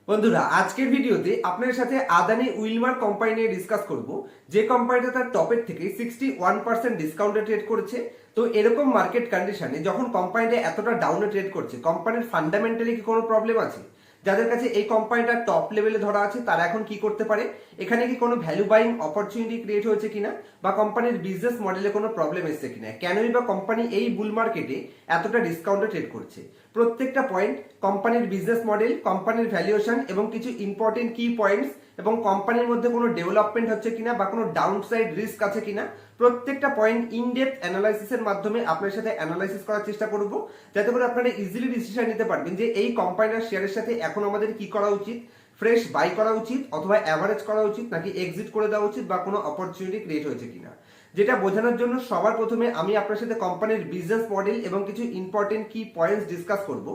বন্ধুরা, আজকের ভিডিওতে আপনাদের সাথে আদানি উইলমার কোম্পানি নিয়ে ডিসকাস করব, যে কোম্পানিটা তার টপের থেকে 61% ডিসকাউন্টে ট্রেড করেছে। তো এরকম মার্কেট কন্ডিশনে যখন কোম্পানিটা এতটা ডাউনে ট্রেড করছে, কোম্পানির ফান্ডামেন্টালি কি কোনো প্রবলেম আছে? যাদের কাছে এই কোম্পানিটা টপ লেভেলে ধরা আছে তারা এখন কি করতে পারে? এখানে কি কোনো ভ্যালু বাইং অপরচুনিটি ক্রিয়েট হয়েছে কিনা, বা কোম্পানির বিজনেস মডেলে কোনো প্রবলেম এসেছে কিনা, কেনই বা কোম্পানি এই বুল মার্কেটে এতটা ডিসকাউন্টে ট্রেড করছে? প্রত্যেকটা পয়েন্ট, কোম্পানির বিজনেস মডেল, কোম্পানির ভ্যালুয়েশন এবং কিছু ইম্পর্টেন্ট কি পয়েন্টস, এবং কোম্পানির মধ্যে কোনো ডেভেলপমেন্ট হচ্ছে কিনা বা কোনো ডাউনসাইড রিস্ক আছে কিনা, প্রত্যেকটা পয়েন্ট ইনডেপথ অ্যানালাইসিসের মাধ্যমে আপনার সাথে অ্যানালাইসিস করার চেষ্টা করব, যাতে করে আপনারা ইজিলি ডিসিশন নিতে পারবেন যে এই কোম্পানির শেয়ারের সাথে এখন আমাদের কি করা উচিত। ফ্রেশ বাই করা উচিত, অথবা অ্যাভারেজ করা উচিত, নাকি এক্সিট করে দেওয়া উচিত, বা কোনো অপরচুনিটি ক্রিয়েট হয়েছে কিনা। যেটা বোঝানোর জন্য সবার প্রথমে আমি আপনার সাথে কোম্পানির বিজনেস মডেল এবং কিছু ইম্পর্টেন্ট কি পয়েন্টস ডিসকাস করব।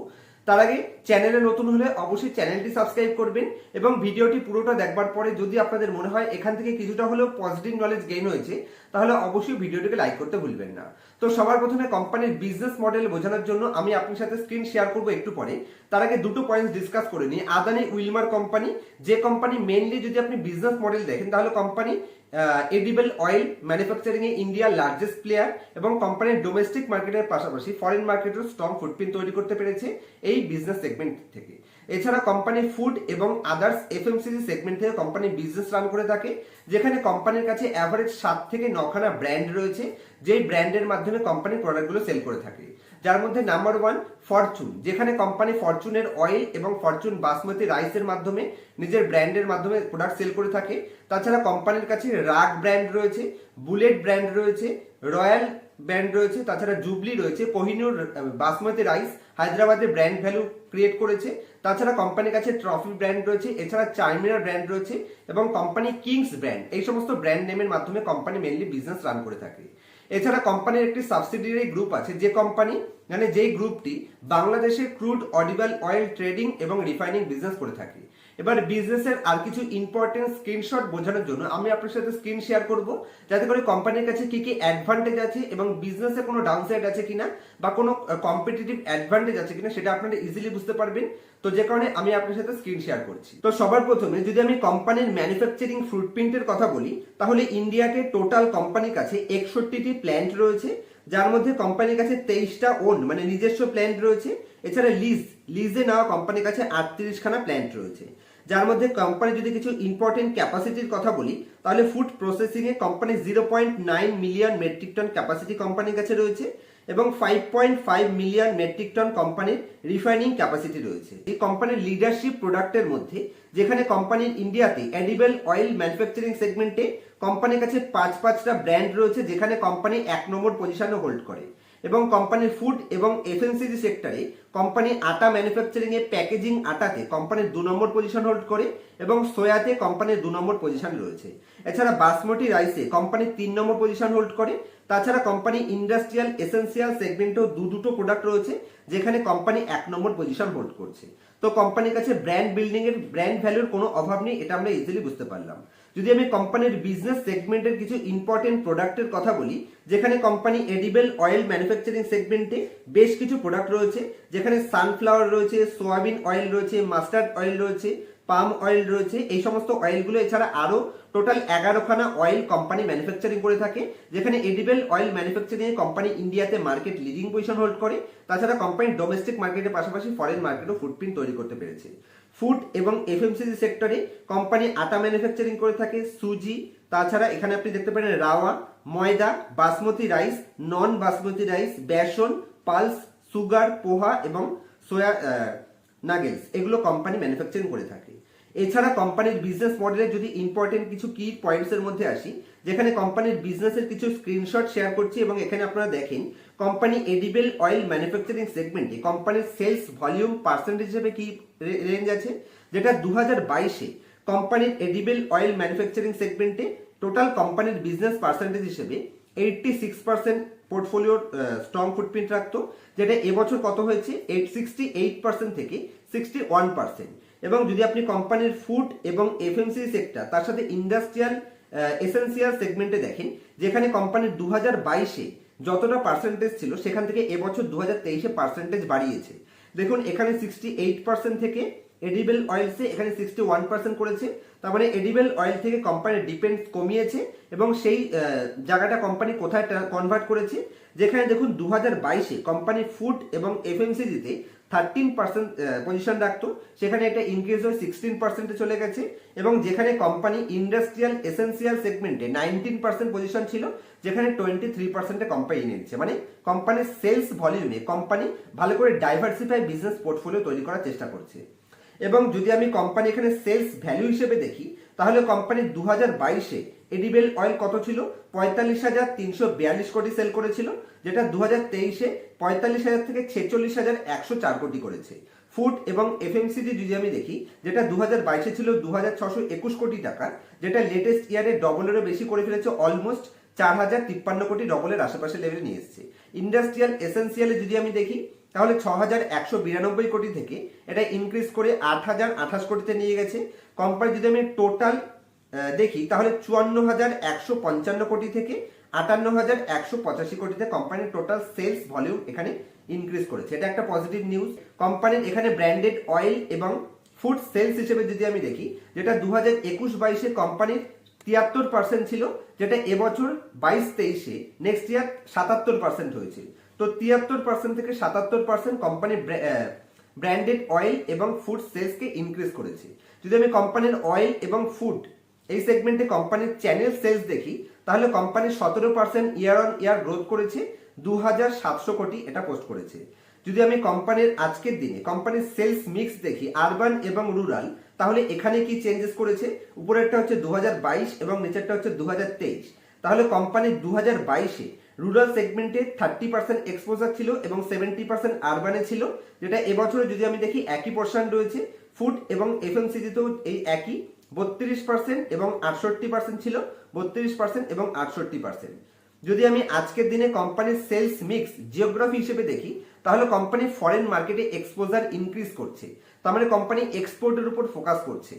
তার আগে চ্যানেলে নতুন হলে অবশ্যই চ্যানেলটি সাবস্ক্রাইব করবেন, এবং ভিডিওটি পুরোটা দেখবার পরে যদি আপনাদের মনে হয় এখান থেকে কিছুটা হলেও পজিটিভ নলেজ গেইন হয়েছে, তাহলে অবশ্যই ভিডিওটিকে লাইক করতে ভুলবেন না। তো সবার প্রথমে কোম্পানির বিজনেস মডেল বোঝানোর জন্য আমি আপনার সাথে স্ক্রিন শেয়ার করব একটু পরে। তার আগে দুটো পয়েন্টস ডিসকাস করে নিই। আদানি উইলমার কোম্পানি, যে কোম্পানি মেইনলি যদি আপনি বিজনেস মডেল দেখেন তাহলে কোম্পানি এডিবল অয়েল ম্যানুফ্যাকচারিং এ ইন্ডিয়ার লার্জেস্ট প্লেয়ার, এবং কোম্পানির ডোমেস্টিক মার্কেটের পাশাপাশি ফরেন মার্কেটের স্ট্রং ফুটপ্রিন্ট তৈরি করতে পেরেছে এই বিজনেস সেগমেন্ট থেকে। এছাড়া কোম্পানি ফুড এবং আদার্স এফএমসিজি সেগমেন্ট থেকে কোম্পানি বিজনেস রান করে থাকে, যেখানে কোম্পানির কাছে অ্যাভারেজ 7 থেকে 9খানা ব্র্যান্ড রয়েছে, যেই ব্র্যান্ডের মাধ্যমে কোম্পানি প্রোডাক্টগুলো সেল করে থাকে। যার মধ্যে নাম্বার 1 ফরচুন, যেখানে কোম্পানি ফরচুনের অয়েল এবং ফরচুন বাসমতি রাইসের মাধ্যমে নিজের ব্র্যান্ডের মাধ্যমে প্রোডাক্ট সেল করে থাকে। তাছাড়া কোম্পানির কাছে রাগ ব্র্যান্ড রয়েছে, বুলেট ব্র্যান্ড রয়েছে, রয়্যাল ব্র্যান্ড রয়েছে, তাছাড়া জুবলি রয়েছে, কোহিনুর বাসমতি রাইস হায়দ্রাবাদের ব্র্যান্ড ভ্যালু ক্রিয়েট করেছে। তাছাড়া কোম্পানির কাছে ট্রফি ব্র্যান্ড রয়েছে, এছাড়া চাইমিনার ব্র্যান্ড রয়েছে, এবং কোম্পানি কিংস ব্র্যান্ড, এই সমস্ত ব্র্যান্ড নেমের মাধ্যমে কোম্পানি মেনলি বিজনেস রান করে থাকে। এছাড়া কোম্পানির একটি সাবসিডিয়ারি গ্রুপ আছে, যে কোম্পানি মানে যেই গ্রুপটি বাংলাদেশের ক্রুড অডিবল অয়েল ট্রেডিং এবং রিফাইনিং বিজনেস করে থাকে। এবার বিজনেসের আর কিছু ইম্পর্টেন্ট স্ক্রিনশট বোঝানোর জন্য আমি আপনার সাথে স্ক্রিন শেয়ার করব, যাতে করে কোম্পানির কাছে কি কি অ্যাডভান্টেজ আছে এবং বিজনেসে কোনো ডাউনসাইড আছে কিনা বা কোনো কম্পিটিটিভ অ্যাডভান্টেজ আছে কিনা সেটা আপনারা ইজিলি বুঝতে পারবেন। তো যে কারণে আমি আপনার সাথে স্ক্রিন শেয়ার করছি। তো সবার প্রথমে যদি আমি কোম্পানির ম্যানুফ্যাকচারিং ফুটপ্রিন্টের কথা বলি, তাহলে ইন্ডিয়াতে টোটাল কোম্পানির কাছে 61টি প্ল্যান্ট রয়েছে, যার মধ্যে কোম্পানির কাছে 23টা ওন মানে নিজস্ব প্ল্যান্ট রয়েছে। এছাড়া লিজে নেওয়া কোম্পানির কাছে 38খানা প্ল্যান্ট রয়েছে, যার মধ্যে কোম্পানি যদি কিছু ইম্পর্টেন্ট ক্যাপাসিটির কথা বলি, তাহলে ফুড প্রসেসিং এ company 0.9 million metric ton capacity কোম্পানির কাছে রয়েছে, এবং 5.5 মিলিয়ন মেট্রিক টন কোম্পানির রিফাইনিং ক্যাপাসিটি রয়েছে। এই কোম্পানির লিডারশিপ প্রোডাক্টের মধ্যে, যেখানে কোম্পানির ইন্ডিয়াতে এডিবল অয়েল ম্যানুফ্যাকচারিং সেগমেন্টে কোম্পানির কাছে 5টা ব্র্যান্ড রয়েছে, যেখানে কোম্পানি 1 নম্বর পজিশনে হোল্ড করে, এবং কোম্পানির ফুড এবং এফএমসিজি সেক্টরে কোম্পানি আটা ম্যানুফ্যাকচারিং এ প্যাকেজিং আটাতে কোম্পানির 2 নম্বর পজিশন হোল্ড করে, এবং সোয়াতে কোম্পানির 2 নম্বর পজিশন রয়েছে। এছাড়া বাসমতি রাইসে কোম্পানি 3 নম্বর পজিশন হোল্ড করে। তাছাড়া কোম্পানি ইন্ডাস্ট্রিয়াল এসেন্সিয়াল সেগমেন্টেও দুটো প্রোডাক্ট রয়েছে, যেখানে কোম্পানি 1 নম্বর পজিশন হোল্ড করছে। তো কোম্পানির কাছে ব্র্যান্ড বিল্ডিং এর ব্র্যান্ড ভ্যালুর কোনো অভাব নেই, এটা আমরা ইজিলি বুঝতে পারলাম। যদি আমি কোম্পানির বিজনেস সেগমেন্টের কিছু ইম্পর্টেন্ট প্রোডাক্টের কথা বলি, যেখানে কোম্পানি এডিবল অয়েল ম্যানুফ্যাকচারিং সেগমেন্টে বেশ কিছু প্রোডাক্ট রয়েছে, যেখানে সানফ্লাওয়ার রয়েছে, সোয়াবিন অয়েল রয়েছে, মাস্টার্ড অয়েল রয়েছে, পাম অয়েল রয়েছে, এই সমস্ত অয়েলগুলো। এছাড়া আরো টোটাল 11খানা অয়েল কোম্পানি ম্যানুফ্যাকচারিং করে থাকে, যেখানে edible oil manufacturing a company ইন্ডিয়াতে মার্কেট লিডিং পজিশন হোল্ড করে। তাছাড়া কোম্পানি ডোমেস্টিক মার্কেটের পাশাপাশি ফরেন মার্কেটও ফুটপ্রিন্ট তৈরি করতে পেরেছে। ফুড এবং এফএমসিজি সেক্টরে কোম্পানি আটা ম্যানুফ্যাকচারিং করে থাকে, সুজি, তাছাড়া এখানে আপনি দেখতে পারেন রাওয়া, ময়দা, বাসমতি রাইস, নন বাসমতি রাইস, বেসন, পালস, সুগার, পোহা এবং সোয়া নাগেলস, এগুলো কোম্পানি ম্যানুফ্যাকচারিং করে থাকে। এছাড়া কোম্পানির বিজনেস মডেলে যদি ইম্পর্টেন্ট কিছু কি পয়েন্টস এর মধ্যে আসি, যেখানে কোম্পানির বিজনেসের কিছু স্ক্রিনশট শেয়ার করছি, এবং এখানে আপনারা দেখেন কোম্পানি এডিবল অয়েল ম্যানুফ্যাকচারিং সেগমেন্টে কোম্পানির সেলস ভলিউম পার্সেন্টেজ হিসেবে কি রেঞ্জ আছে, যেটা 2022-এ কোম্পানির এডিবল অয়েল ম্যানুফ্যাকচারিং সেগমেন্টে টোটাল কোম্পানির বিজনেস পার্সেন্টেজ হিসেবে 86% পোর্টফোলিওর স্ট্রং ফুটপ্রিন্ট রাখতো, যেটা এবছর কত হয়েছে 68% থেকে 61%। এবং যদি আপনি কোম্পানির ফুড এবং এফএমসি সেক্টর তার সাথে ইন্ডাস্ট্রিয়াল এসেন্সিয়াল সেগমেন্টে দেখেন, যেখানে কোম্পানির 2022-এ যতটা পার্সেন্টেজ ছিল সেখান থেকে এবছর 2023-এ পার্সেন্টেজ বাড়িয়েছে। দেখুন এখানে 68% থেকে এডিবল অয়েলসে এখানে 61% করেছে। তার মানে এডিবল অয়েল থেকে কোম্পানি ডিপেন্ডস কমিয়েছে এবং সেই জায়গাটা কোম্পানি কোথায় কনভার্ট করেছে, যেখানে দেখুন 2022-এ কোম্পানি ফুড এবং এফএমসিজিতে 13% পজিশন রাখতো, সেখানে এটা ইনক্রিজ হয়ে 16%-এ চলে গেছে। এবং যেখানে কোম্পানি ইন্ডাস্ট্রিয়াল এসেন্সিয়াল সেগমেন্টে 19% পজিশন ছিল, যেখানে 23%-এ কোম্পানি নিচ্ছে। মানে কোম্পানির সেলস ভলিউমে কোম্পানি ভালো করে ডাইভার্সিফাই বিজনেস পোর্টফোলিও তৈরি করার চেষ্টা করছে। এবং যদি আমি কোম্পানি এখানে সেলস ভ্যালু হিসেবে দেখি, তাহলে কোম্পানি 2022-এ এডিবল অয়েল কত ছিল, 45,342 কোটি সেল করেছিল, যেটা 2023-এ 45,000 থেকে 46,104 কোটি করেছে। ফুড এবং এফএমসিজি যদি আমি দেখি, যেটা 2022-এ ছিল 2,621 কোটি টাকা, যেটা লেটেস্ট ইয়ারে ডবলেরও বেশি করে ফেলেছে, অলমোস্ট 4,053 কোটি, ডবলের আশেপাশে লেভেলে নিয়ে এসেছে। ইন্ডাস্ট্রিয়াল এসেন্সিয়ালে যদি আমি দেখি, তাহলে 6,192 কোটি থেকে এটা ইনক্রিজ করে 8,028 কোটিতে নিয়ে গেছে। কোম্পানি যদি আমি টোটাল দেখি, তাহলে 54,155 কোটি থেকে 58,185 কোটিতে কোম্পানির টোটাল সেলস ভলিউম এখানে ইনক্রিজ করেছে। এটা একটা পজিটিভ নিউজ। কোম্পানির এখানে ব্র্যান্ডেড অয়েল এবং ফুড সেলস হিসেবে যদি আমি দেখি, যেটা 2021-22-এ কোম্পানির 73% ছিল, যেটা এবছর 22-23-এ নেক্সট ইয়ার 77% হয়েছে। তো 73% থেকে 77% কোম্পানি ব্র্যান্ডেড অয়েল এবং ফুড সেলসকে ইনক্রিজ করেছে। যদি আমি কোম্পানির অয়েল এবং ফুড এই সেগমেন্টে কোম্পানির চ্যানেল সেলস দেখি, তাহলে company 17% year on year growth করেছে, 2,700 কোটি এটা পোস্ট করেছে। যদি আমি কোম্পানির আজকের দিনে কোম্পানির সেলস মিক্স দেখি, আরবান এবং রুরাল, তাহলে এখানে কি চেঞ্জেস করেছে, উপরেরটা হচ্ছে 2022 এবং নিচেরটা হচ্ছে 2023। তাহলে কোম্পানির 2022-এ রুরাল সেগমেন্টে 30% এক্সপোজার ছিল এবং 70% আরবানে ছিল, যেটা এবছরে যদি আমি দেখি একই পোর্শন রয়েছে। ফুড এবং এফএমসিজিতেও এই একই 32% এবং 68% ছিল, 32% এবং 68%। যদি আমি আজকের দিনে কোম্পানির সেলস মিক্স জিওগ্রাফি হিসেবে দেখি, তাহলে কোম্পানি ফরেন মার্কেটে এক্সপোজার ইনক্রিজ করছে, তার মানে কোম্পানি এক্সপোর্টের উপর ফোকাস করছে।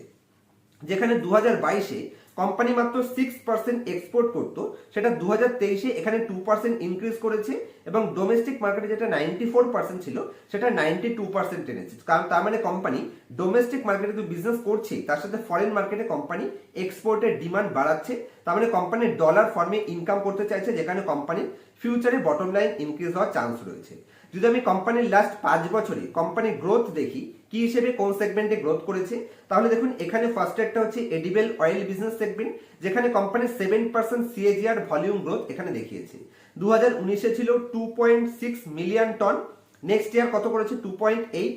যেখানে 2022-এ কোম্পানি মাত্র 6% এক্সপোর্ট করতো, সেটা 2023-এ এখানে 2% ইনক্রিজ করেছে এবং ডোমেস্টিক মার্কেটে যেটা 94% ছিল, সেটা 92% এনেছে। কারণ তার মানে কোম্পানি ডোমেস্টিক মার্কেটে তো বিজনেস করছে, তার সাথে ফরেন মার্কেটে কোম্পানি এক্সপোর্টের ডিমান্ড বাড়াচ্ছে। তার মানে কোম্পানি ডলার ফর্মে ইনকাম করতে চাইছে, যেখানে কোম্পানির ফিউচারে বটম লাইন ইনক্রিজ হওয়ার চান্স রয়েছে। যদি আমি কোম্পানির লাস্ট 5 বছরে কোম্পানির গ্রোথ দেখি, কি হিসেবে কোন সেগমেন্টে গ্রোথ করেছে, তাহলে দেখুন এখানে ফার্স্ট একটা হচ্ছে এডিবল অয়েল বিজনেস সেগমেন্ট, যেখানে কোম্পানির 7% সিএজিআর ভলিউম গ্রোথ এখানে দেখিয়েছে। 2019-এ ছিল 2.6 মিলিয়ন টন, নেক্সট ইয়ার কত করেছে 2.8,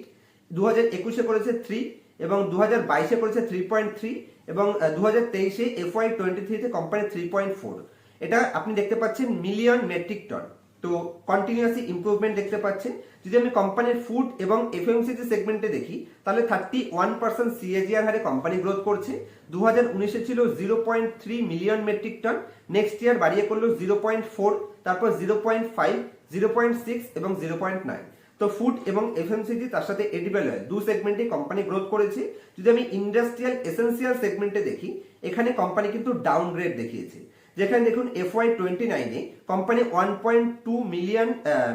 2021-এ করেছে 3 এবং 2022-এ করেছে 3.3 এবং 2023-এ FY23-তে কোম্পানি 3.4। এটা আপনি দেখতে পাচ্ছেন মিলিয়ন মেট্রিক টন, তো কন্টিনিউয়াসলি ইমপ্রুভমেন্ট দেখতে পাচ্ছেন। যদি আমি কোম্পানির ফুড এবং এফএমসিজি সেগমেন্টে দেখি, তাহলে 31% সিএজিআর হারে কোম্পানি গ্রোথ করছে। 2019-এ ছিল 0.3 million metric ton, next year বাড়িয়ে করলো 0.4, তারপর 0.5, 0.6 এবং 0.9। তো ফুড এবং এফএমসিজি তার সাথে এডিবল অয়েল দু সেগমেন্টে কোম্পানি গ্রোথ করেছে। যদি আমি ইন্ডাস্ট্রিয়াল এসেন্সিয়াল সেগমেন্টে দেখি, এখানে কোম্পানি কিন্তু ডাউনগ্রেড দেখিয়েছে। যেখানে দেখুন FY29-এ কোম্পানি 1.2 মিলিয়ন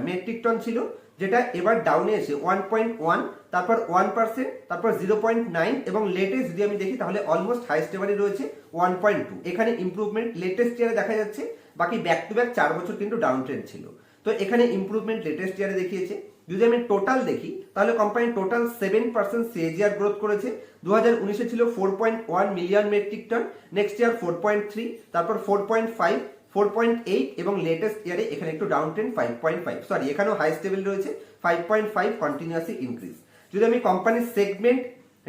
মেট্রিক টন ছিল, যেটা এবার ডাউনে এসে 1.1, তারপর 1%, তারপর 0.9 এবং লেটেস্ট যদি আমি দেখি, তাহলে অলমোস্ট হাইস্ট এবারই রয়েছে 1.2। এখানে ইমপ্রুভমেন্ট লেটেস্ট ইয়ারে দেখা যাচ্ছে, বাকি ব্যাক টু ব্যাক 4 বছর কিন্তু ডাউন ট্রেন্ড ছিল। তো এখানে ইমপ্রুভমেন্ট লেটেস্ট ইয়ারে দেখিয়েছে। যদি আমি টোটাল দেখি, তাহলে কোম্পানি টোটাল 7% সিএজিআর গ্রোথ করেছে। 2019-এ ছিল 4.1 million metric ton, next year 4.3, তারপর 4.5, 4.8 এবং লেটেস্ট ইয়ারে এখানে একটু ডাউন ট্রেন্ড 5.5, সরি এখানেও হাই স্টেবল রয়েছে 5.5, কন্টিনিউয়াসলি ইনক্রিজ। যদি আমি কোম্পানির সেগমেন্ট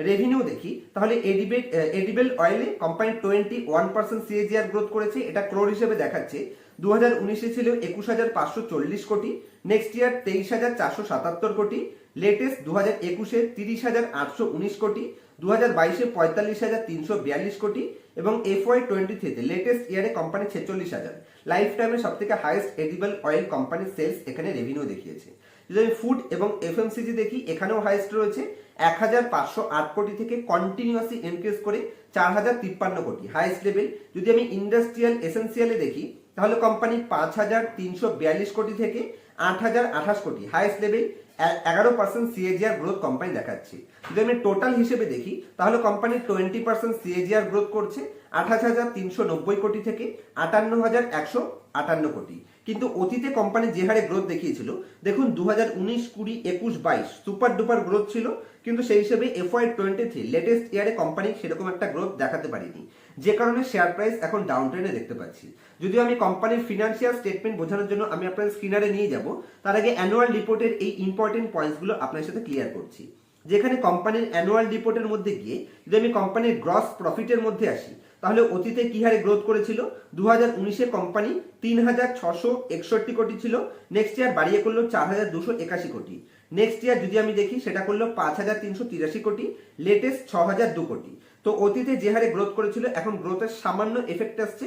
রেভিনিউ দেখি, তাহলে এডিবল অয়েলে কোম্পানি 21% সিএজিআর গ্রোথ করেছে, এটা ক্রোর হিসেবে দেখাচ্ছে। 2019-এ ছিল 21,540 কোটি, নেক্সট ইয়ার 23,477 কোটি, লেটেস্ট 2021-এ 30,819 কোটি, 2022-এ 45,342 কোটি এবং FY23-তে লেটেস্ট ইয়ারে কোম্পানি 46,000। লাইফ টাইমের সব থেকে হাইয়েস্ট এডিবল অয়েল কোম্পানির সেলস এখানে রেভিনিউ দেখিয়েছে। যদি আমি ফুড এবং এফএমসিজি দেখি, এখানেও হাইয়েস্ট রয়েছে 1,508 কোটি থেকে কন্টিনিউয়াসলি ইনক্রিজ করে 4,053 কোটি, হাইয়েস্ট লেভেল। যদি আমি ইন্ডাস্ট্রিয়াল এসেন্সিয়ালে দেখি, তাহলে কোম্পানি 5,342 কোটি থেকে 8,028 কোটি, highest level. 11% CAGR growth company দেখাচ্ছে। যদি আমি টোটাল হিসেবে দেখি তাহলে কোম্পানি 20% সিএজিআর গ্রোথ করছে 28,390 কোটি থেকে 58,158 কোটি। কিন্তু অতীতে কোম্পানি যে হারে গ্রোথ দেখিয়েছিল, দেখুন 2019, 20, 21, 22 সুপার ডুপার গ্রোথ ছিল, কিন্তু সেই হিসেবে FY23 লেটেস্ট ইয়ারে কোম্পানি সেরকম একটা গ্রোথ দেখাতে পারেনি, যে কারণে শেয়ার প্রাইস এখন ডাউন ট্রেন্ডে দেখতে পাচ্ছি। যদিও আমি কোম্পানির ফিনান্সিয়াল স্টেটমেন্ট বোঝানোর জন্য আমি আপনার স্ক্রিনারে নিয়ে যাব, তার আগে অ্যানুয়াল রিপোর্টের এই ইম্পর্টেন্ট পয়েন্টসগুলো আপনার সাথে ক্লিয়ার করছি। যেখানে কোম্পানির অ্যানুয়াল রিপোর্টের মধ্যে গিয়ে যদি আমি কোম্পানির গ্রস প্রফিটের মধ্যে আসি, তাহলে অতীতে কি হারে গ্রোথ করেছিল, 2019-এ কোম্পানি 3,661 কোটি ছিল, নেক্সট ইয়ার বাড়িয়ে করলো 4,281 কোটি। নেক্সট ইয়ার যদি আমি দেখি সেটা করলো 5,383 কোটি, লেটেস্ট 6,002 কোটি। তো অতীতে যে হারে গ্রোথ করেছিল এখন গ্রোথের সামান্য এফেক্ট আসছে।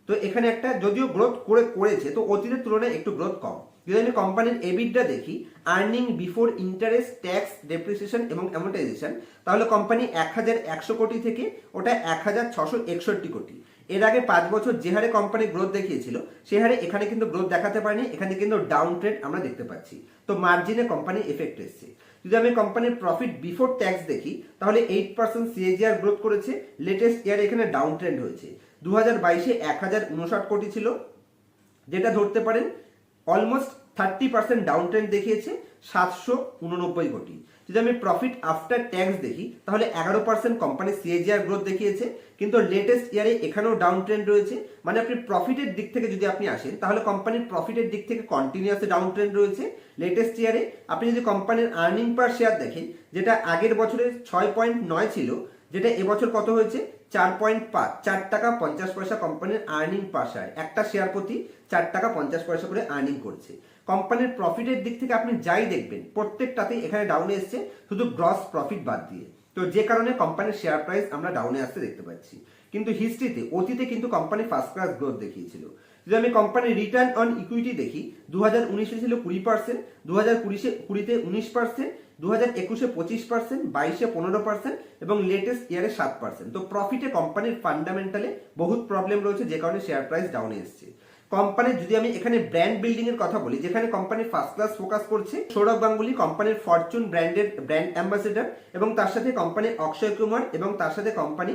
তো এখানে একটা যদিও গ্রোথ করেছে, তো অতীতের তুলনায় একটু গ্রোথ কম। যদি আমি কোম্পানির এবিডা দেখি, earning before interest, tax, depreciation এবং অ্যামোর্টাইজেশন, তাহলে কোম্পানি 1,100 কোটি থেকে ওটা 1,661 কোটি। এর আগে 5 বছর যে হারে কোম্পানি গ্রোথ দেখিয়েছিল সে হারে এখানে কিন্তু গ্রোথ দেখাতে পারেনি, এখানে কিন্তু ডাউন ট্রেন্ড আমরা দেখতে পাচ্ছি। তো মার্জিনে কোম্পানি এফেক্ট এসছে। যদি আমি কোম্পানির প্রফিট বিফোর ট্যাক্স দেখি তাহলে 8% সিএজিআর গ্রোথ করেছে, লেটেস্ট ইয়ারে এখানে ডাউন ট্রেন্ড হয়েছে। 2022-এ 1,059 কোটি ছিল, যেটা ধরতে পারেন অলমোস্ট 30% ডাউন ট্রেন্ড দেখিয়েছে, 789 কোটি। যদি আমি প্রফিট আফটার ট্যাক্স দেখি তাহলে 11% কোম্পানি সিএজিআর গ্রোথ দেখিয়েছে, কিন্তু লেটেস্ট ইয়ারে এখানেও ডাউন ট্রেন্ড রয়েছে। মানে আপনি প্রফিটের দিক থেকে যদি আপনি আসেন তাহলে কোম্পানির প্রফিটের দিক থেকে কন্টিনিউয়াসলি ডাউন ট্রেন্ড রয়েছে লেটেস্ট ইয়ারে। আপনি যদি কোম্পানির আর্নিং পার শেয়ার দেখেন, যেটা আগের বছরে 6.9 ছিল, যেটা এবছর কত হয়েছে 4.5, 4 টাকা 50 পয়সা কোম্পানির আর্নিং পার শেয়ার, একটা শেয়ার প্রতি 4 টাকা 50 পয়সা করে আর্নিং করছে। কোম্পানির প্রফিটের দিক থেকে আপনি যাই দেখবেন প্রত্যেকটাতেই এখানে ডাউনে এসছে, শুধু গ্রস প্রফিট বাদ দিয়ে। তো যে কারণে কোম্পানির শেয়ার প্রাইস আমরা ডাউনে আসতে দেখতে পাচ্ছি। কিন্তু হিস্ট্রিতে অতীতে কিন্তু কোম্পানি ফার্স্ট ক্লাস গ্রোথ দেখিয়েছিল। যদি আমি কোম্পানির রিটার্ন অন ইকুইটি দেখি, 2019-এ ছিল 20%, 2020-এ 19%, 2021-এ 25%, 22-এ 15% এবং লেটেস্ট ইয়ারে 7%। তো প্রফিটে কোম্পানির ফান্ডামেন্টালে বহুত প্রবলেম রয়েছে, যে কারণে শেয়ার প্রাইস ডাউনে এসছে। কোম্পানির যদি আমি এখানে ব্র্যান্ড বিল্ডিং এর কথা বলি, যেখানে কোম্পানি ফার্স্ট ক্লাস ফোকাস করছে, সৌরভ গাঙ্গুলি কোম্পানির ফরচুন ব্র্যান্ডের ব্র্যান্ড অ্যাম্বাসেডর, এবং তার সাথে কোম্পানি অক্ষয় কুমার এবং তার সাথে কোম্পানি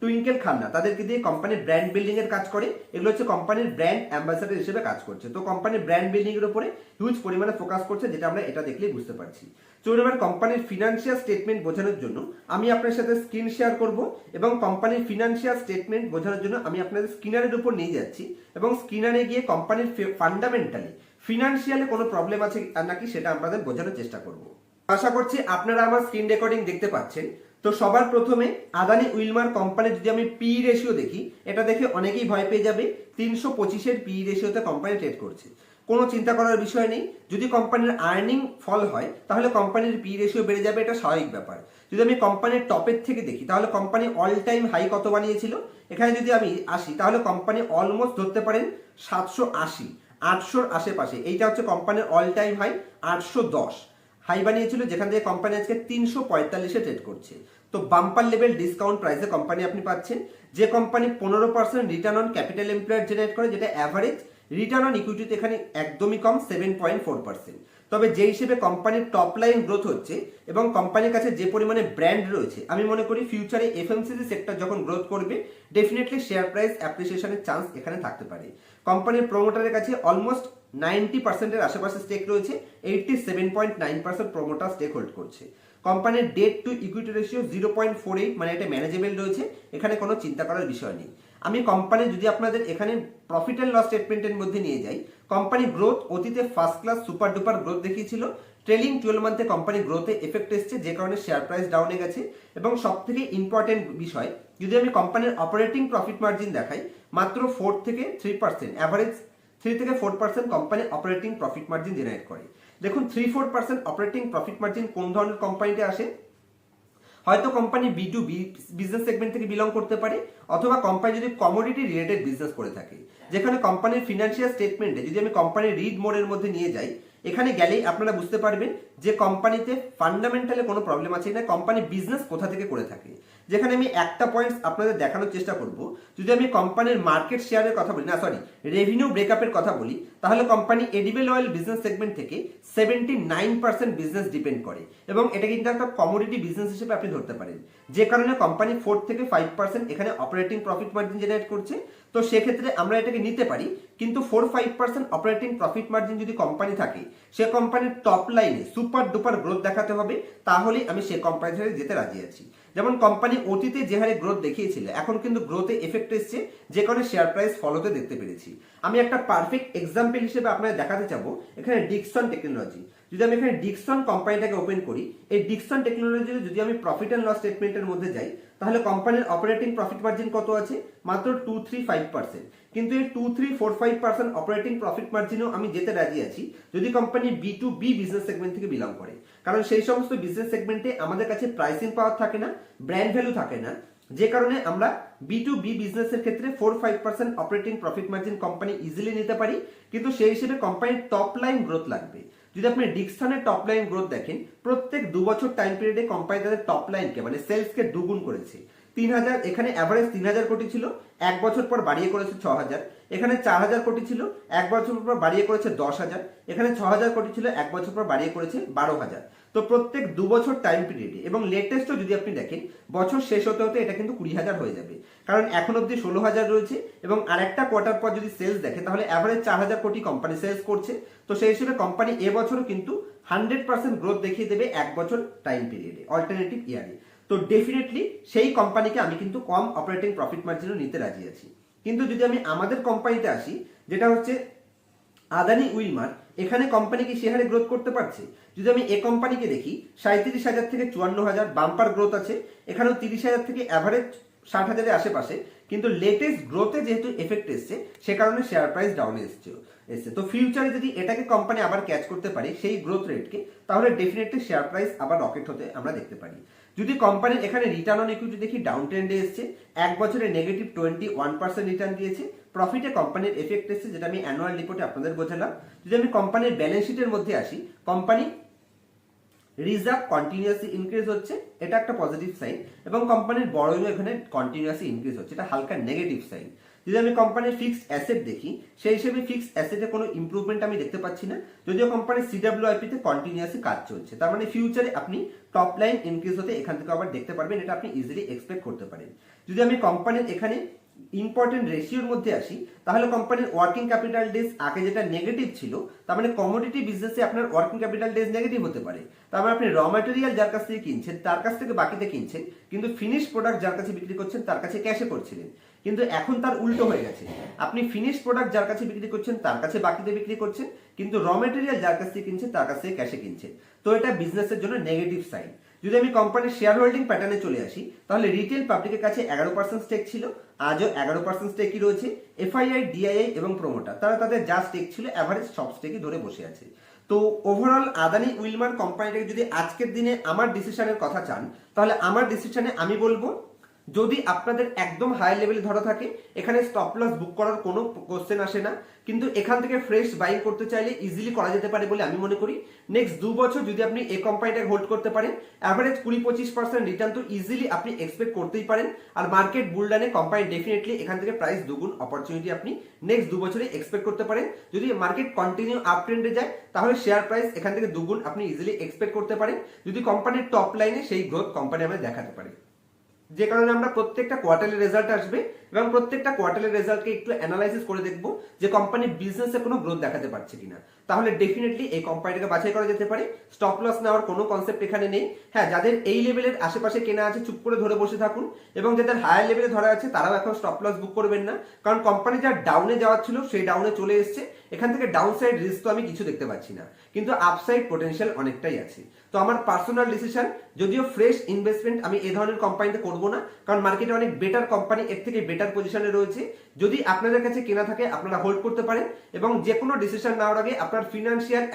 টুইঙ্কেল খান্না, তাদেরকে দিয়ে কোম্পানির ব্র্যান্ড বিল্ডিং এর কাজ করে। এগুলো হচ্ছে কোম্পানির ব্র্যান্ড অ্যাম্বাসেডর হিসেবে কাজ করছে। তো কোম্পানির ব্র্যান্ড বিল্ডিং এর উপরে হিউজ পরিমাণে ফোকাস করছে, যেটা আমরা এটা দেখলেই বুঝতে পারছি। চলুন এবার কোম্পানির ফিনান্সিয়াল স্টেটমেন্ট বোঝানোর জন্য আমি আপনার সাথে স্ক্রিন শেয়ার করব, এবং কোম্পানির ফিনান্সিয়াল স্টেটমেন্ট বোঝানোর জন্য আমি আপনাদের স্ক্রিনারের উপর নিয়ে যাচ্ছি, এবং স্ক্রিনারে গিয়ে কোম্পানির ফান্ডামেন্টালি ফিনান্সিয়ালে কোনো প্রবলেম আছে নাকি সেটা আপনাদের বোঝানোর চেষ্টা করব। আশা করছি আপনারা আমার স্ক্রিন রেকর্ডিং দেখতে পাচ্ছেন। তো সবার প্রথমে আদানি উইলমার কোম্পানির যদি আমি পি রেশিও দেখি, এটা দেখে অনেকেই ভয় পেয়ে যাবে। 325-এর পি রেশিওতে কোম্পানি ট্রেড করছে। কোনো চিন্তা করার বিষয় নেই। যদি কোম্পানির আর্নিং ফল হয় তাহলে কোম্পানির পি রেশিও বেড়ে যাবে, এটা স্বাভাবিক ব্যাপার। যদি আমি কোম্পানির টপের থেকে দেখি তাহলে কোম্পানি অল টাইম হাই কত বানিয়েছিল, এখানে যদি আমি আসি তাহলে কোম্পানি অলমোস্ট ধরতে পারেন 780, 800-র আশেপাশে। এইটা হচ্ছে কোম্পানির অল টাইম হাই, 810 হাই বানিয়েছিল, যেখান থেকে কোম্পানি আজকে 345-এ ট্রেড করছে। তো বাম্পার লেভেল ডিসকাউন্ট প্রাইসে কোম্পানি আপনি পাচ্ছেন। যে company 15% return on capital employed generate করে, যেটা অ্যাভারেজ, রিটার্ন অন ইকুইটিতে এখানে একদমই কম, 7.4%। তবে যে হিসেবে কোম্পানির টপ লাইন গ্রোথ হচ্ছে এবং কোম্পানির কাছে যে পরিমাণে ব্র্যান্ড রয়েছে, আমি মনে করি ফিউচারে এফএমসিজি সেক্টর যখন গ্রোথ করবে ডেফিনেটলি শেয়ার প্রাইস অ্যাপ্রিসিয়েশনের চান্স এখানে থাকতে পারে। কোম্পানির প্রমোটারের কাছে অলমোস্ট 90%-এর আশেপাশে স্টেক রয়েছে, 87.9% প্রমোটার স্টেক হোল্ড করছে। কোম্পানির ডেট টু ইকুইটি রেশিও 0.48, মানে এটা ম্যানেজেবল রয়েছে, এখানে কোনো চিন্তা করার বিষয় নেই। আমি কোম্পানি যদি আপনাদের এখানে প্রফিট অ্যান্ড লস স্টেটমেন্টের মধ্যে নিয়ে যাই, কোম্পানি গ্রোথ অতীতে first class super duper growth দেখিয়েছিল। ট্রেলিং 12 মান্থে কোম্পানি গ্রোথে এফেক্ট এসছে, যে কারণে শেয়ার প্রাইস ডাউনে গেছে। এবং সব থেকে ইম্পর্টেন্ট বিষয়, যদি আমি কোম্পানির অপারেটিং প্রফিট মার্জিন দেখাই, মাত্র 4 থেকে 3%, অ্যাভারেজ 3 থেকে 4% company operating profit margin generate করে। দেখুন 3-4% অপারেটিং প্রফিট মার্জিন কোন ধরনের কোম্পানিতে আসে? হয়তো কোম্পানি B2B বিজনেস সেগমেন্ট থেকে বিলং করতে পারে, অথবা কোম্পানি যদি কমোডিটি রিলেটেড বিজনেস করে থাকে, যেখানে কোম্পানির ফিনান্সিয়াল স্টেটমেন্টে যদি আমি কোম্পানির রিড মোডের মধ্যে নিয়ে যাই, এখানে গেলেই আপনারা বুঝতে পারবেন যে কোম্পানিতে ফান্ডামেন্টালে কোনো প্রবলেম আছে না, কোম্পানি বিজনেস কোথা থেকে করে থাকে। যেখানে আমি একটা পয়েন্টস আপনাদের দেখানোর চেষ্টা করব। যদি আমি কোম্পানির মার্কেট শেয়ারের কথা বলি, রেভিনিউ ব্রেকআপের কথা বলি, তাহলে company edible oil business segment থেকে 79% বিজনেস ডিপেন্ড করে এবং এটা কিন্তু একটা কমোডিটি বিজনেস হিসেবে আপনি ধরতে পারেন, যে কারণে কোম্পানি 4 থেকে 5% এখানে অপারেটিং প্রফিট মার্জিন জেনারেট করছে। তো সেক্ষেত্রে আমরা এটাকে নিতে পারি, কিন্তু 4-5% অপারেটিং প্রফিট মার্জিন যদি কোম্পানি থাকে, সে কোম্পানির টপ লাইনে সুপার ডুপার গ্রোথ দেখাতে হবে, তাহলেই আমি সে কোম্পানির সাথে যেতে রাজি আছি। যেমন কোম্পানি অতীতে যে হারে গ্রোথ দেখিয়েছিল, এখন কিন্তু গ্রোথে এফেক্ট এসছে, যে কারণে শেয়ার প্রাইস ফলোতে দেখতে পেরেছি। আমি একটা পারফেক্ট এক্সাম্পল হিসেবে আপনাদের দেখাতে চাবো এখানে ডিকসন টেকনোলজি। যদি আমি এখানে ডিকসন কোম্পানিটাকে ওপেন করি, এই ডিকসন টেকনোলজিতে যদি আমি প্রফিট অ্যান্ড লস স্টেটমেন্টের মধ্যে যাই, তাহলে কোম্পানির অপারেটিং প্রফিট মার্জিন কত আছে? মাত্র 2-3-5%। কিন্তু এই 2-3-4-5% অপারেটিং প্রফিট মার্জিনও আমি যেতে রাজি আছি যদি কোম্পানি B2B বিজনেস সেগমেন্ট থেকে বিলং করে, কারণ সেই সমস্ত বিজনেস সেগমেন্টে আমাদের কাছে প্রাইসিং পাওয়ার থাকে না, ব্র্যান্ড ভ্যালু থাকে না, যে কারণে আমরা B2B বিজনেসের ক্ষেত্রে 4-5% operating profit margin company easily নিতে পারি। কিন্তু সেই হিসেবে কোম্পানির টপ লাইন গ্রোথ লাগবে। যদি আপনি ডিকসনের টপ লাইন গ্রোথ দেখেন, প্রত্যেক 2 বছর টাইম পিরিয়ডে কোম্পানি তাদের টপ লাইনকে মানে সেলসকে দুগুণ করেছে। 3000, এখানে অ্যাভারেজ 3000 কোটি ছিল, এক বছর পর বাড়িয়ে করেছে 6000। এখানে 4000 কোটি ছিল, এক বছর পর বাড়িয়ে করেছে 10000। এখানে 6000 কোটি ছিল, এক বছর পর বাড়িয়ে করেছে 12000। তো প্রত্যেক 2 বছর টাইম পিরিয়ডে, এবং লেটেস্টও যদি আপনি দেখেন, বছর শেষ হতে হতে এটা কিন্তু 20000 হয়ে যাবে, কারণ এখন অব্দি 16000 রয়েছে এবং আরেকটা কোয়ার্টার পর যদি সেলস দেখে, তাহলে অ্যাভারেজ 4000 কোটি কোম্পানি সেলস করছে। তো সেই হিসেবে কোম্পানি এবছরও কিন্তু 100% গ্রোথ দেখিয়ে দেবে এক বছর টাইম পিরিয়ডে, অল্টারনেটিভ ইয়ারে। তো ডেফিনেটলি সেই কোম্পানিকে আমি কিন্তু কম অপারেটিং প্রফিট মার্জিনও নিতে রাজি আছি। কিন্তু যদি আমি আমাদের কোম্পানিতে আসি, যেটা হচ্ছে আদানি উইলমার, এখানে কোম্পানি কি শেয়ারে গ্রোথ করতে পারছে? যদি আমি এই কোম্পানিকে দেখি, 37,000 থেকে 54,000 বাম্পার গ্রোথ আছে, এখানেও 30,000 থেকে অ্যাভারেজ 60,000-এর আশেপাশে। কিন্তু লেটেস্ট গ্রোথে যেহেতু এফেক্ট এসছে, সে কারণে শেয়ার প্রাইস ডাউনে এসছে। তো ফিউচারে যদি এটাকে কোম্পানি আবার ক্যাচ করতে পারে সেই গ্রোথ রেটকে, তাহলে ডেফিনেটলি শেয়ার প্রাইস আবার রকেট হতে আমরা দেখতে পারি। যদি কোম্পানির এখানে রিটার্ন অন ইকুইটি দেখি, ডাউন ট্রেন্ডে এসছে, এক বছরে নেগেটিভ 21% রিটার্ন দিয়েছে, প্রফিটে কোম্পানির এফেক্ট এসছে, যেটা আমি অ্যানুয়াল রিপোর্টে আপনাদের বোঝালাম। যদি আমি কোম্পানির ব্যালেন্স শিটের মধ্যে আসি, কোম্পানি রিজার্ভ কন্টিনিউয়াসলি ইনক্রিজ হচ্ছে, এটা একটা পজিটিভ সাইন, এবং কোম্পানির বড়োইও এখানে কন্টিনিউয়াসলি ইনক্রিজ হচ্ছে, এটা হালকা নেগেটিভ সাইন। যদি আমি কোম্পানির ফিক্সড অ্যাসেট দেখি, সেই হিসেবে ফিক্সড অ্যাসেটে কোনো ইমপ্রুভমেন্ট আমি দেখতে পাচ্ছি না, যদিও কোম্পানির CWIP তে কন্টিনিউয়াসলি কাজ চলছে। তার মানে ফিউচারে আপনি টপ লাইন ইনক্রিজ হতে এখান থেকে আবার দেখতে পারবেন, এটা আপনি ইজিলি এক্সপেক্ট করতে পারেন। যদি আমি কোম্পানির এখানে ইম্পর্টেন্ট রেশিওর মধ্যে আসি, তাহলে কোম্পানির ওয়ার্কিং ক্যাপিটাল ডেজ আগে যেটা নেগেটিভ ছিল, তার মানে কমোডিটি বিজনেসে আপনার ওয়ার্কিং ক্যাপিটাল ডেজ নেগেটিভ হতে পারে। তার মানে আপনি র ম্যাটেরিয়াল যার কাছ থেকে কিনছেন তার কাছ থেকে বাকিতে কিনছেন, কিন্তু ফিনিশ প্রোডাক্ট যার কাছে বিক্রি করছেন তার কাছে ক্যাশে করছিলেন। কিন্তু এখন তার উল্টো হয়ে গেছে, আপনি ফিনিশ প্রোডাক্ট যার কাছে বিক্রি করছেন তার কাছে বাকিতে বিক্রি করছেন, কিন্তু র ম্যাটেরিয়াল যার কাছ থেকে কিনছেন তার কাছ থেকে ক্যাশে কিনছেন। তো এটা বিজনেসের জন্য নেগেটিভ সাইন। যদি আমি কোম্পানির শেয়ার হোল্ডিং প্যাটার্নে চলে আসি, তাহলে রিটেল পাবলিকের কাছে 11% স্টেক ছিল, আজও 11% স্টেকই রয়েছে। FII, DII এবং প্রমোটার, তারা তাদের যা স্টেক ছিল অ্যাভারেজ সব স্টেকই ধরে বসে আছে। তো ওভারঅল আদানি উইলমার কোম্পানিটাকে যদি আজকের দিনে আমার ডিসিশনের কথা চান, তাহলে আমার ডিসিশনে আমি বলবো, যদি আপনাদের একদম হাই লেভেলে ধরা থাকে, এখানে স্টপ লস বুক করার কোনো কোশ্চেন আসে না, কিন্তু এখান থেকে ফ্রেশ বাইং করতে চাইলে ইজিলি করা যেতে পারে বলে আমি মনে করি। নেক্সট 2 বছর যদি আপনি এই কোম্পানিটাকে হোল্ড করতে পারেন, অ্যাভারেজ 20-25% রিটার্ন তো ইজিলি আপনি এক্সপেক্ট করতেই পারেন। আর মার্কেট বুলডানে কোম্পানি ডেফিনেটলি এখান থেকে প্রাইস দুগুণ অপরচুনিটি আপনি নেক্সট 2 বছরে এক্সপেক্ট করতে পারেন। যদি মার্কেট কন্টিনিউ আপ ট্রেন্ডে যায়, তাহলে শেয়ার প্রাইস এখান থেকে দুগুণ আপনি ইজিলি এক্সপেক্ট করতে পারেন, যদি কোম্পানির টপ লাইনে সেই গ্রোথ কোম্পানি আমাদের দেখাতে পারে। যে কারণে আমরা প্রত্যেকটা কোয়ার্টারলি রেজাল্ট আসবে এবং প্রত্যেকটা কোয়ার্টারলি রেজাল্টকে একটু অ্যানালাইসিস করে দেখব যে কোম্পানির বিজনেসে কোনো গ্রোথ দেখাতে পারছে কিনা। তাহলে ডেফিনেটলি এই কোম্পানিটাকে বাছাই করা যেতে পারে। স্টপ লস নেওয়ার কোনো কনসেপ্ট এখানে নেই। হ্যাঁ, যাদের এই লেভেলের আশেপাশে কেনা আছে চুপ করে ধরে বসে থাকুন, এবং যাদের হায়ার লেভেলে ধরা আছে তারাও এখন স্টপ লস বুক করবেন না, কারণ কোম্পানি যা ডাউনে যাওয়ার ছিল সেই ডাউনে চলে এসছে। এখান থেকে ডাউন সাইড রিস্ক তো আমি কিছু দেখতে পাচ্ছি না, কিন্তু আপসাইড পোটেনশিয়াল অনেকটাই আছে। তো আমার পার্সোনাল ডিসিশন, যদিও ফ্রেশ ইনভেস্টমেন্ট আমি এই ধরনের কোম্পানিতে করবো না, কারণ মার্কেটে অনেক বেটার কোম্পানি এর থেকে বেটার পজিশনে রয়েছে। যদি আপনাদের কাছে কেনা থাকে আপনারা হোল্ড করতে পারেন, এবং যে কোনো ডিসিশন নেওয়ার আগে আপনার ফিনান্সিয়াল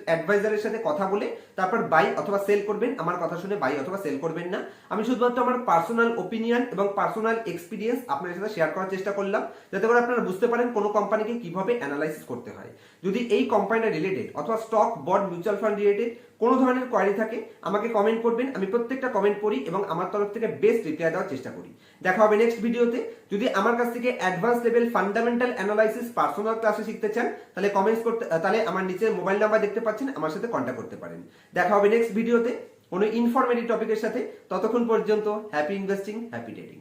অ্যাডভাইজারের সাথে কথা বলে তারপর বাই অথবা সেল করবেন। আমার কথা শুনে বাই অথবা সেল করবেন না। আমি শুধুমাত্র আমার পার্সোনাল ওপিনিয়ন এবং পার্সোনাল এক্সপিরিয়েন্স আপনাদের সাথে শেয়ার করার চেষ্টা করলাম, যাতে করে আপনারা বুঝতে পারেন কোনো কোম্পানিকে কিভাবে অ্যানালাইসিস করতে হয়। যদি এই কোম্পানিটা রিলেটেড অথবা stock, bond, mutual fund related কোনো ধরনের কোয়ারি থাকে আমাকে কমেন্ট করবেন, আমি প্রত্যেকটা কমেন্ট পড়ি এবং আমার তরফ থেকে বেস্ট রিপ্লাই দেওয়ার চেষ্টা করি। দেখা হবে নেক্সট ভিডিওতে। যদি আমার কাছ থেকে advance level fundamental analysis personal ক্লাসে শিখতে চান তাহলে কমেন্টস করতে, তাহলে আমার নিচে মোবাইল নাম্বার দেখতে পাচ্ছেন, আমার সাথে কন্ট্যাক্ট করতে পারেন। দেখা হবে নেক্সট ভিডিওতে কোনো ইনফরমেটিভ টপিকের সাথে। ততক্ষণ পর্যন্ত হ্যাপি ইনভেস্টিং, হ্যাপি ট্রেডিং।